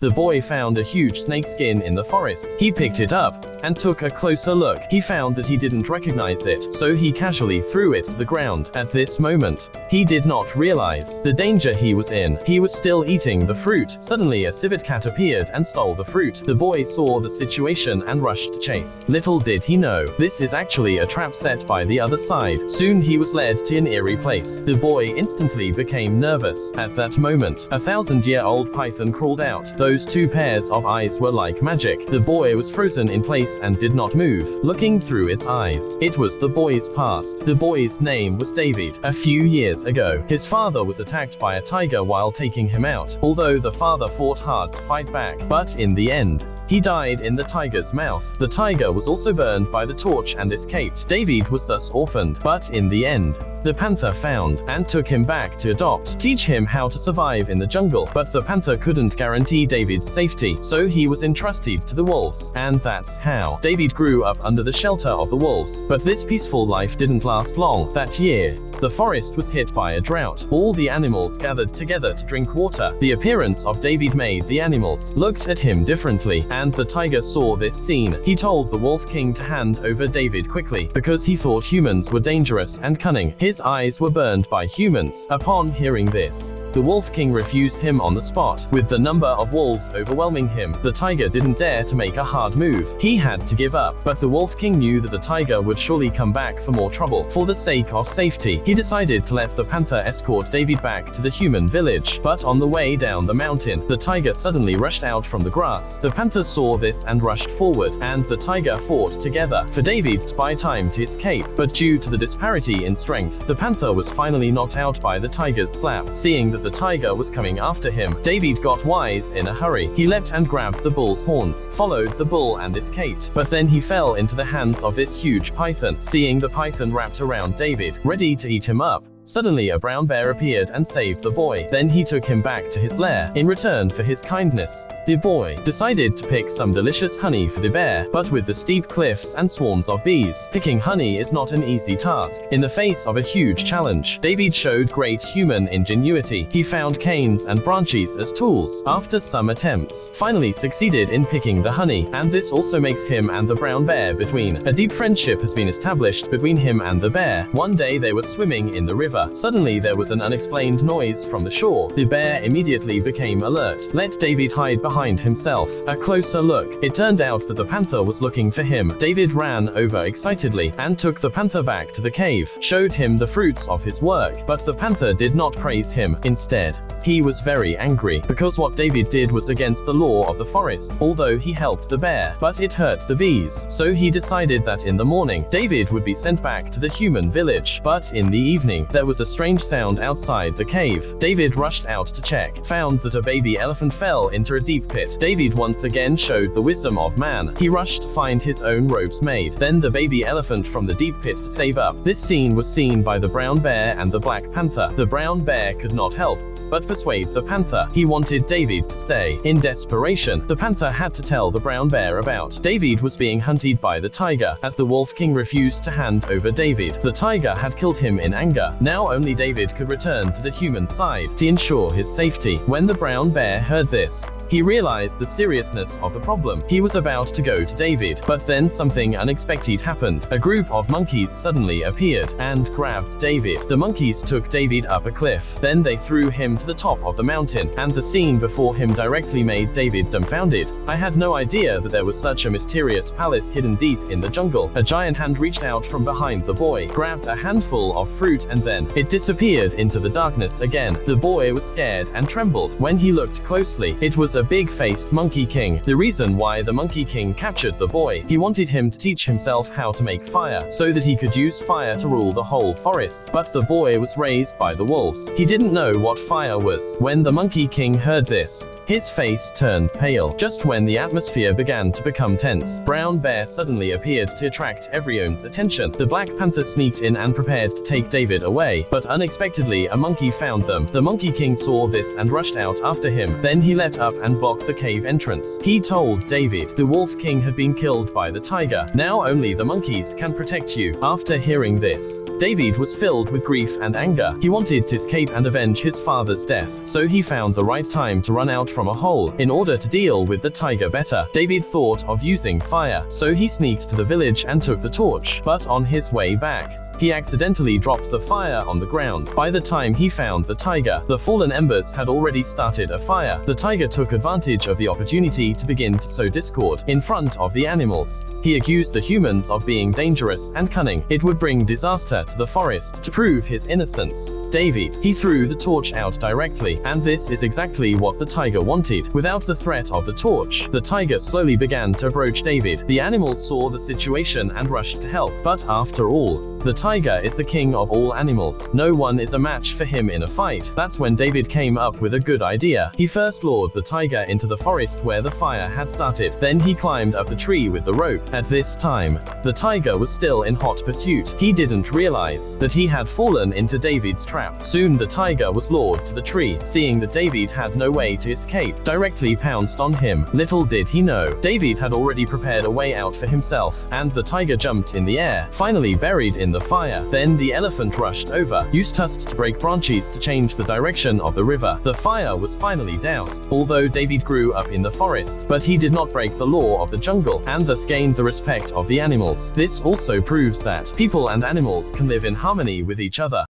The boy found a huge snake skin in the forest. He picked it up and took a closer look. He found that he didn't recognize it, so he casually threw it to the ground. At this moment, he did not realize the danger he was in. He was still eating the fruit. Suddenly a civet cat appeared and stole the fruit. The boy saw the situation and rushed to chase. Little did he know, this is actually a trap set by the other side. Soon he was led to an eerie place. The boy instantly became nervous. At that moment, a 1,000-year-old python crawled out. Those two pairs of eyes were like magic. The boy was frozen in place and did not move, looking through its eyes. It was the boy's past. The boy's name was David. A few years ago, his father was attacked by a tiger while taking him out. Although the father fought hard to fight back, but in the end, he died in the tiger's mouth. The tiger was also burned by the torch and escaped. David was thus orphaned, but in the end, the panther found and took him back to adopt, teach him how to survive in the jungle. But the panther couldn't guarantee David's safety, so he was entrusted to the wolves. And that's how David grew up under the shelter of the wolves. But this peaceful life didn't last long. That year, the forest was hit by a drought. All the animals gathered together to drink water. The appearance of David made the animals looked at him differently, and the tiger saw this scene. He told the wolf king to hand over David quickly, because he thought humans were dangerous and cunning. His eyes were burned by humans. Upon hearing this, the wolf king refused him on the spot. With the number of wolves overwhelming him, the tiger didn't dare to make a hard move. He had to give up, but the wolf king knew that the tiger would surely come back for more trouble. For the sake of safety, he decided to let the panther escort David back to the human village. But on the way down the mountain, the tiger suddenly rushed out from the grass. The panther saw this and rushed forward, and the tiger fought together for David to buy time to escape. But due to the disparity in strength, the panther was finally knocked out by the tiger's slap. Seeing that the tiger was coming after him, David got wise in a hurry. He leapt and grabbed the bull's horns, followed the bull and escaped. But then he fell into the hands of this huge python. Seeing the python wrapped around David, ready to eat him up, suddenly a brown bear appeared and saved the boy. Then he took him back to his lair. In return for his kindness, the boy decided to pick some delicious honey for the bear. But with the steep cliffs and swarms of bees, picking honey is not an easy task. In the face of a huge challenge, David showed great human ingenuity. He found canes and branches as tools. After some attempts, finally succeeded in picking the honey, and this also makes him and the brown bear between. A deep friendship has been established between him and the bear. One day they were swimming in the river. Suddenly there was an unexplained noise from the shore. The bear immediately became alert. Let David hide behind himself. A closer look. It turned out that the panther was looking for him. David ran over excitedly and took the panther back to the cave, showed him the fruits of his work. But the panther did not praise him. Instead, he was very angry, because what David did was against the law of the forest. Although he helped the bear, but it hurt the bees. So he decided that in the morning, David would be sent back to the human village. But in the evening, there was a strange sound outside the cave. David rushed out to check, found that a baby elephant fell into a deep pit. David once again showed the wisdom of man. He rushed to find his own ropes made, then the baby elephant from the deep pit to save up. This scene was seen by the brown bear and the black panther. The brown bear could not help but persuade the panther. He wanted David to stay. In desperation, the panther had to tell the brown bear about David was being hunted by the tiger, as the wolf king refused to hand over David. The tiger had killed him in anger. Now only David could return to the human side to ensure his safety. When the brown bear heard this, he realized the seriousness of the problem. He was about to go to David, but then something unexpected happened. A group of monkeys suddenly appeared and grabbed David. The monkeys took David up a cliff. Then they threw him to the top of the mountain, and the scene before him directly made David dumbfounded. I had no idea that there was such a mysterious palace hidden deep in the jungle. A giant hand reached out from behind the boy, grabbed a handful of fruit, and then it disappeared into the darkness again. The boy was scared and trembled. When he looked closely, it was a big-faced monkey king. The reason why the monkey king captured the boy, he wanted him to teach himself how to make fire, so that he could use fire to rule the whole forest. But the boy was raised by the wolves. He didn't know what fire was. When the monkey king heard this, his face turned pale. Just when the atmosphere began to become tense, Brown Bear suddenly appeared to attract everyone's attention. The Black Panther sneaked in and prepared to take David away, but unexpectedly a monkey found them. The Monkey King saw this and rushed out after him. Then he let up and blocked the cave entrance. He told David the Wolf King had been killed by the tiger. Now only the monkeys can protect you. After hearing this, David was filled with grief and anger. He wanted to escape and avenge his father's brother's death, so he found the right time to run out from a hole in order to deal with the tiger better. David thought of using fire, so he sneaked to the village and took the torch, but on his way back, he accidentally dropped the fire on the ground. By the time he found the tiger, the fallen embers had already started a fire. The tiger took advantage of the opportunity to begin to sow discord in front of the animals. He accused the humans of being dangerous and cunning. It would bring disaster to the forest. To prove his innocence, David, he threw the torch out directly, and this is exactly what the tiger wanted. Without the threat of the torch, the tiger slowly began to approach David. The animals saw the situation and rushed to help, but after all, the tiger is the king of all animals. No one is a match for him in a fight. That's when David came up with a good idea. He first lured the tiger into the forest where the fire had started. Then he climbed up the tree with the rope. At this time, the tiger was still in hot pursuit. He didn't realize that he had fallen into David's trap. Soon the tiger was lured to the tree. Seeing that David had no way to escape, directly pounced on him. Little did he know, David had already prepared a way out for himself, and the tiger jumped in the air, finally buried in the fire. Then the elephant rushed over, used tusks to break branches to change the direction of the river. The fire was finally doused. Although David grew up in the forest, but he did not break the law of the jungle, and thus gained the respect of the animals. This also proves that people and animals can live in harmony with each other.